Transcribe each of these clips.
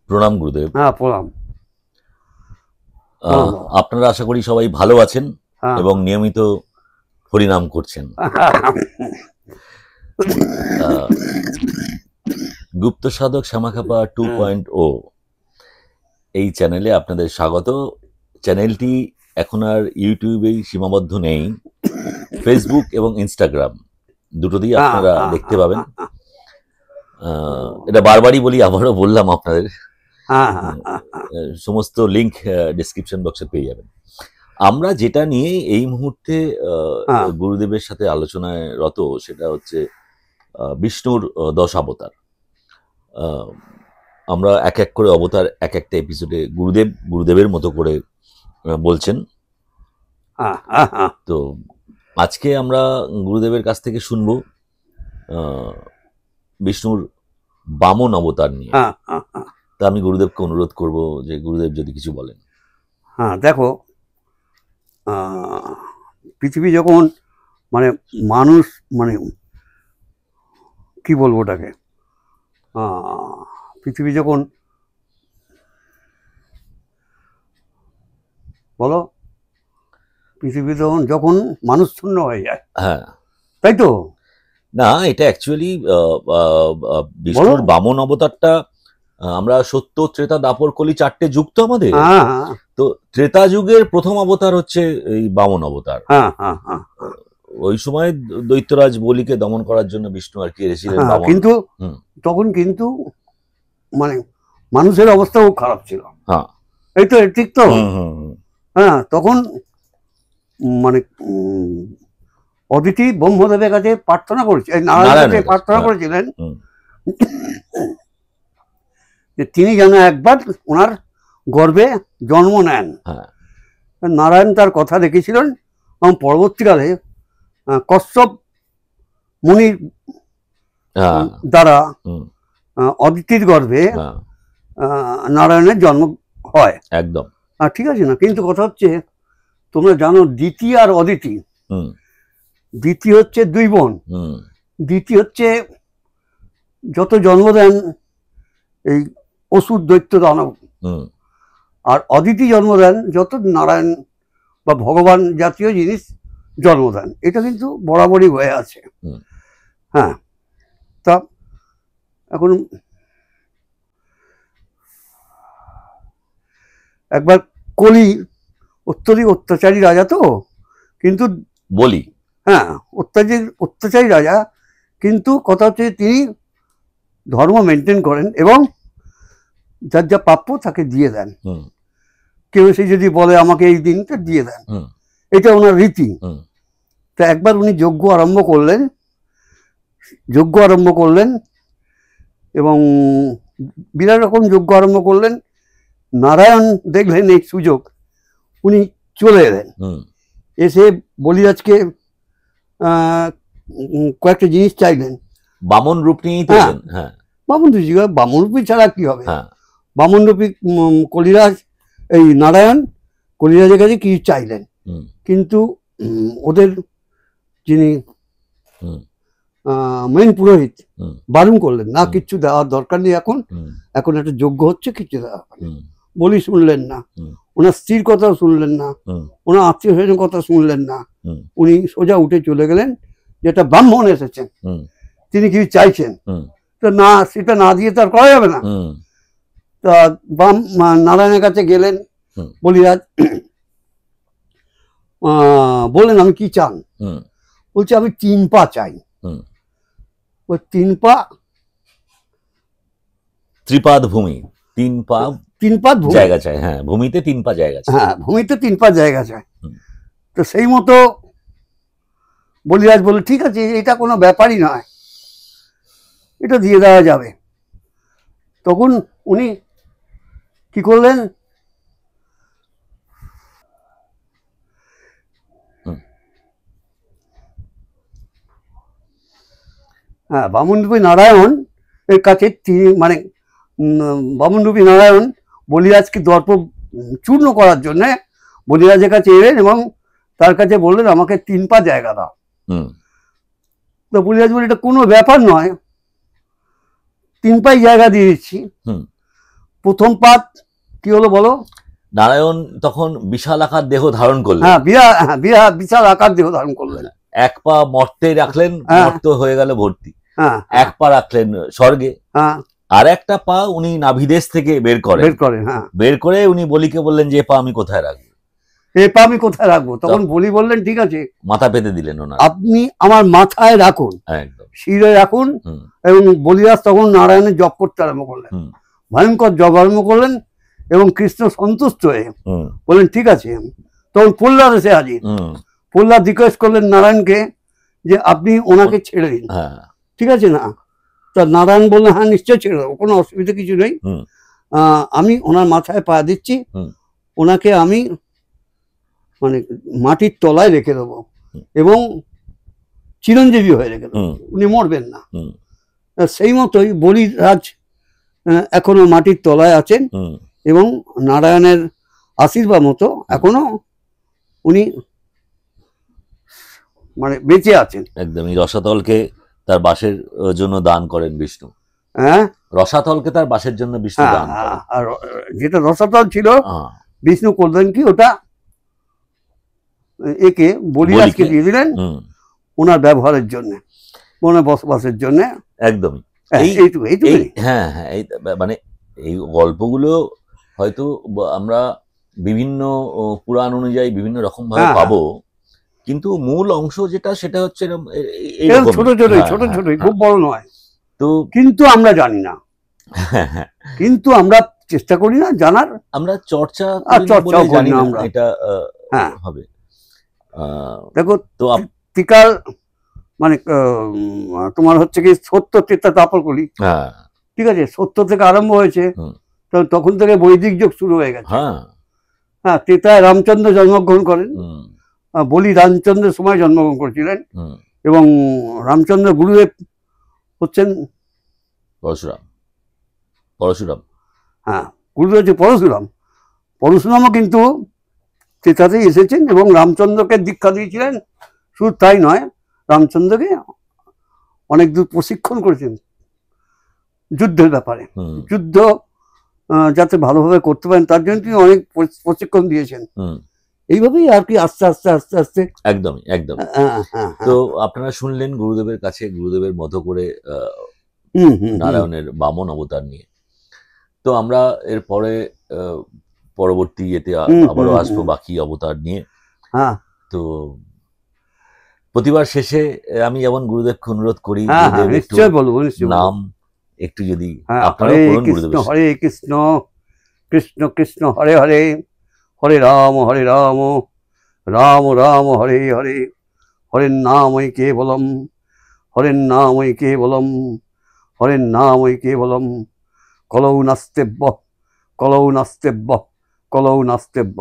প্রণাম গুরুদেব। হ্যাঁ, প্রণাম। আপনারা আশা করি সবাই ভালো আছেন এবং নিয়মিত হরিনাম করছেন। গুপ্ত সাধক শ্যামাখ্যাপা 2.0 এই চ্যানেলে আপনাদের স্বাগত। চ্যানেলটি এখন আর ইউটিউবেই সীমাবদ্ধ নেই, ফেসবুক এবং ইনস্টাগ্রাম দুটো দিয়ে আপনারা দেখতে পাবেন। এটা বারবারই বলি, আবারও বললাম আপনাদের, সমস্ত লিংক ডেসক্রিপশন বক্সে পেয়ে যাবেন। আমরা যেটা নিয়ে এই মুহূর্তে গুরুদেবের সাথে আলোচনায় রত, সেটা হচ্ছে বিষ্ণুর 10 অবতার। আমরা এক এক করে অবতার এক একটা এপিসোডে গুরুদেবের মতো করে বলছেন। তো আজকে আমরা গুরুদেবের কাছ থেকে শুনবো বিষ্ণুর বামন অবতার নিয়ে। তা আমি গুরুদেবকে অনুরোধ করব যে গুরুদেব যদি কিছু বলেন। হ্যাঁ, দেখো, পৃথিবী যখন মানে মানুষ মানে কি বলবো ওটাকে, পৃথিবী যখন বলো পৃথিবী যখন মানুষ শূন্য হয়ে যায়, হ্যাঁ তাই তো না? এটা অ্যাকচুয়ালি বিষ্ণুর বামন অবতারটা আমরা সত্য, ত্রেতা, দাপর, কলি 4টে যুগ তো আমাদের। তো ত্রেতা যুগের প্রথম অবতার হচ্ছে এই বামন অবতার। ওই সময় দৈত্যরাজ বলিকে দমন করার জন্য বিষ্ণু আর কি এসেছিলেন। কিন্তু তখন কিন্তু মানে মানুষের অবস্থাও খারাপ ছিল। হ্যাঁ, এই তো ঠিক তো। হ্যাঁ, তখন মানে অদিতি ব্রহ্মদেবের কাছে প্রার্থনা করেছিলেন, নারায়ণের কাছে প্রার্থনা করেছিলেন যে তিনি যেন একবার ওনার গর্ভে জন্ম নেন। নারায়ণ তার কথা রেখেছিলেন এবং পরবর্তীকালে কশ্যপ মুনির দ্বারা অদিতির গর্ভে নারায়ণের জন্ম হয়। একদম ঠিক আছে না? কিন্তু কথা হচ্ছে, তোমরা জানো দিতি আর অদিতি, দিতি হচ্ছে 2 বোন। দিতি হচ্ছে যত জন্ম দেন এই অসুর, দৈত্য, দানব, আর অদিতি জন্ম দেন যত নারায়ণ বা ভগবান জাতীয় জিনিস জন্ম দেন। এটা কিন্তু বরাবরই হয়ে আছে। হ্যাঁ, তা এখন একবার কলি অত্যধিক অত্যাচারী রাজা তো, কিন্তু বলি, হ্যাঁ, অত্যাচারী রাজা, কিন্তু কথা হচ্ছে তিনি ধর্ম মেনটেন করেন এবং যার যা প্রাপ্য তাকে দিয়ে দেন। কেউ সে যদি বলে আমাকে এই দিনটা দিয়ে দেন, এটা ওনার রীতি। তা একবার উনি যজ্ঞ আরম্ভ করলেন এবং বিরাট রকম যজ্ঞ আরম্ভ করলেন। নারায়ণ দেখলেন এই সুযোগ, উনি চলে এলেন। এসে বলিরাজকে কয়েকটা জিনিস চাইলেন। বামন রূপ নিয়েই তো। হ্যাঁ, বামন রূপী ছাড়া কি হবে? বামন রূপী কলিরাজ, এই নারায়ণ কলিরাজের কাছে কিছু চাইলেন, কিন্তু ওদের যিনি মেন পুরোহিত বারণ করলেন, না, কিচ্ছু দেওয়ার দরকার নেই, এখন একটা যজ্ঞ হচ্ছে, কিছু দেওয়া। বলি শুনলেন না, ওনার স্ত্রীর কথা শুনলেন না, ওনার আত্মীয় স্বজনের কথা শুনলেন না। উনি সোজা উঠে চলে গেলেন, যেটা ব্রাহ্মণ এসেছেন তিনি কিছু চাইছেন, তো না, সেটা না দিয়ে তার করা যাবে না। তা নারায়ণের কাছে গেলেন বলিরাজ, বললেন আমি কি চান? বলছে আমি 3 পা চাই। ওই 3 পা, ত্রিপাদ ভূমি, 3 পা জায়গা চাই। হ্যাঁ, ভূমিতে 3 পা জায়গা চাই। হ্যাঁ, ভূমিতে 3 পা জায়গা চাই। তো সেই মতো বলিরাজ বলল, ঠিক আছে, এটা কোনো ব্যাপারই নয়, এটা দিয়ে দেওয়া যাবে। তখন উনি কি করলেন, হ্যাঁ, বামনরূপী নারায়ণ এর কাছে তিনি মানে বামনরূপী নারায়ণ বলিরাজকে দর্প চূর্ণ করার জন্য বলিরাজের কাছে এলেন এবং তার কাছে বললেন আমাকে 3 পা জায়গা দাও। তো বলিরাজ বলে এটা কোনো ব্যাপার নয়, 3 পাই জায়গা দিয়ে দিচ্ছি। প্রথম পাত কি হলো বলো? নারায়ণ তখন বিশাল আকার দেহ ধারণ করলেন। বিশাল আকার দেহ ধারণ করলেন। 1 পা মর্তে রাখলেন, মর্ত হয়ে গেল ভর্তি। 1 পা রাখলেন স্বর্গে, আর একটা পা উনি নাভিদেশ থেকে বের করেন। বের করে উনি বলিকে বললেন যে পা আমি কোথায় রাখবো, এ পা আমি কোথায় রাখবো? তখন বলি বললেন ঠিক আছে, মাথা পেতে দিলেন ওনার, আপনি আমার মাথায় রাখুন, একদম শিরে রাখুন। এবং বলিরাজ তখন নারায়ণের জপ করতে আরম্ভ করলেন, ভয়ঙ্কর জপ আরম্ভ করলেন। এবং কৃষ্ণ সন্তুষ্ট হয়ে বললেন ঠিক আছে। তখন প্রহ্লাদ এসে হাজির। প্রহ্লাদ রিকোয়েস্ট করলেন নারায়ণকে যে আপনি ওনাকে ছেড়ে দিন, ঠিক আছে না? তা নারায়ণ বললেন হ্যাঁ নিশ্চয় ছেড়ে দেবো, কোনো অসুবিধা কিছু নেই, আমি ওনার মাথায় পা দিচ্ছি, ওনাকে আমি মানে মাটির তলায় রেখে দেবো এবং চিরঞ্জীবী হয়ে রেখে দেবো, উনি মরবেন না। সেই মতোই বলিরাজ এখনো মাটির তলায় আছেন এবং নারায়ণের আশীর্বাদ মতো এখনো উনি মানে বেঁচে আছেন। একদমই রসাতলকে তার বাসের জন্য দান করেন বিষ্ণু। রসাতলকে তার বাসের জন্য বিষ্ণু দান করেন। আর যেটা রসাতল ছিল বিষ্ণু করলেন কি, ওটা একে বলিরাজকে দিয়ে দিলেন ওনার ব্যবহারের জন্য, ওনার বসবাসের জন্য। একদমই হ্যাঁ হ্যাঁ, এই মানে এই গল্পগুলো হয়তো আমরা বিভিন্ন পুরাণ অনুযায়ী বিভিন্ন রকম ভাবে পাবো, কিন্তু মূল অংশ যেটা সেটা হচ্ছে ছোট ছোট ছোট ছোট, খুব বড় নয়। তো কিন্তু আমরা জানি না, কিন্তু আমরা চেষ্টা করি না জানার, আমরা চর্চা জানি না আমরা, এটা হবে। দেখো তো টিকার মানে তোমার হচ্ছে কি সত্য ত্রেতা তারপর কলি, ঠিক আছে, সত্য থেকে আরম্ভ হয়েছে, তখন থেকে বৈদিক যুগ শুরু হয়ে গেছে। হ্যাঁ, ত্রেতায় রামচন্দ্র জন্মগ্রহণ করেন, বলি রামচন্দ্রের সময় জন্মগ্রহণ করেছিলেন, এবং রামচন্দ্র গুরুদেব হচ্ছেন পরশুরাম। হ্যাঁ, গুরুদেব হচ্ছে পরশুরাম। পরশুরামও কিন্তু ত্রেতাতেই এসেছেন এবং রামচন্দ্রকে দীক্ষা দিয়েছিলেন। শুধু তাই নয়, রামচন্দ্রকে অনেক দূর প্রশিক্ষণ করেছেন যুদ্ধের ব্যাপারে, যুদ্ধ যাতে ভালোভাবে করতে পারেন তার জন্য তিনি অনেক প্রশিক্ষণ দিয়েছেন। এইভাবেই আর কি আস্তে আস্তে আস্তে আস্তে একদমই একদম। তো আপনারা শুনলেন গুরুদেবের কাছে, গুরুদেবের মতো করে নারায়ণের বামন অবতার নিয়ে। তো আমরা এরপরে পরবর্তী ইয়েতে আবারও আসবো বাকি অবতার নিয়ে। তো প্রতিবার শেষে আমি যেমন গুরুদেবকে অনুরোধ করি, নাম একটু যদি আপনারা বলুন। গুরুদেব হরে কৃষ্ণ কৃষ্ণ কৃষ্ণ হরে হরে, হরে রাম রাম রাম হরে হরে, হরের নামই কেবলম হরের নামই কেবলম হরের নামই কেবলম, কলৌ নাস্তেব্য কলৌ নাস্তেব্য কলৌ নাস্তেব্য।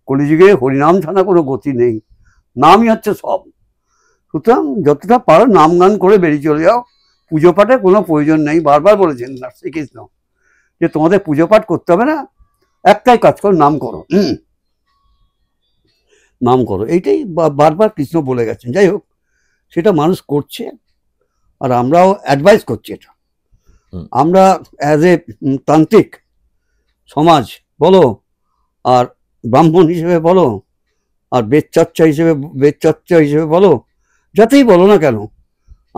কলিযুগে হরিনাম ছাড়া কোনো গতি নেই, নামই হচ্ছে সব। সুতরাং যতটা পারো নাম গান করে বেরিয়ে চলে যাও, পুজো পাঠের কোনো প্রয়োজন নেই। বারবার বলেছেন না শ্রীকৃষ্ণ যে তোমাদের পুজো পাঠ করতে হবে না, একটাই কাজ করো, নাম করো, নাম করো, এইটাই বারবার কৃষ্ণ বলে গেছেন। যাই হোক, সেটা মানুষ করছে আর আমরাও অ্যাডভাইস করছি এটা। আমরা অ্যাজ এ তান্ত্রিক সমাজ বলো, আর ব্রাহ্মণ হিসেবে বলো, আর বেদচর্চা হিসেবে বলো, যাতেই বলো না কেন,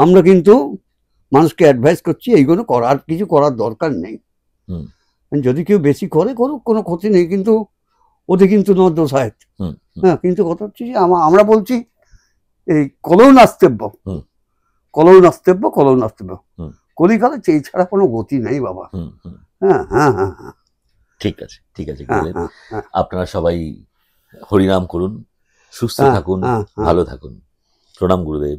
আমরা কিন্তু মানুষকে অ্যাডভাইস করছি এইগুলো করার, কিছু করার দরকার নেই। যদি কেউ বেশি করে করুক, কোনো ক্ষতি নেই, কিন্তু ওতে কিন্তু ন দোষায়ত। হ্যাঁ, কিন্তু কথা হচ্ছে যে আমরা বলছি এই কলৌ নাস্তেব্য কলৌ নাস্তেব্য কলৌ নাস্তেব্য, কলিকালে এই ছাড়া কোনো গতি নেই বাবা। হ্যাঁ হ্যাঁ হ্যাঁ হ্যাঁ, ঠিক আছে ঠিক আছে। আপনারা সবাই হরিনাম করুন, সুস্থ থাকুন, ভালো থাকুন। প্রণাম গুরুদেব।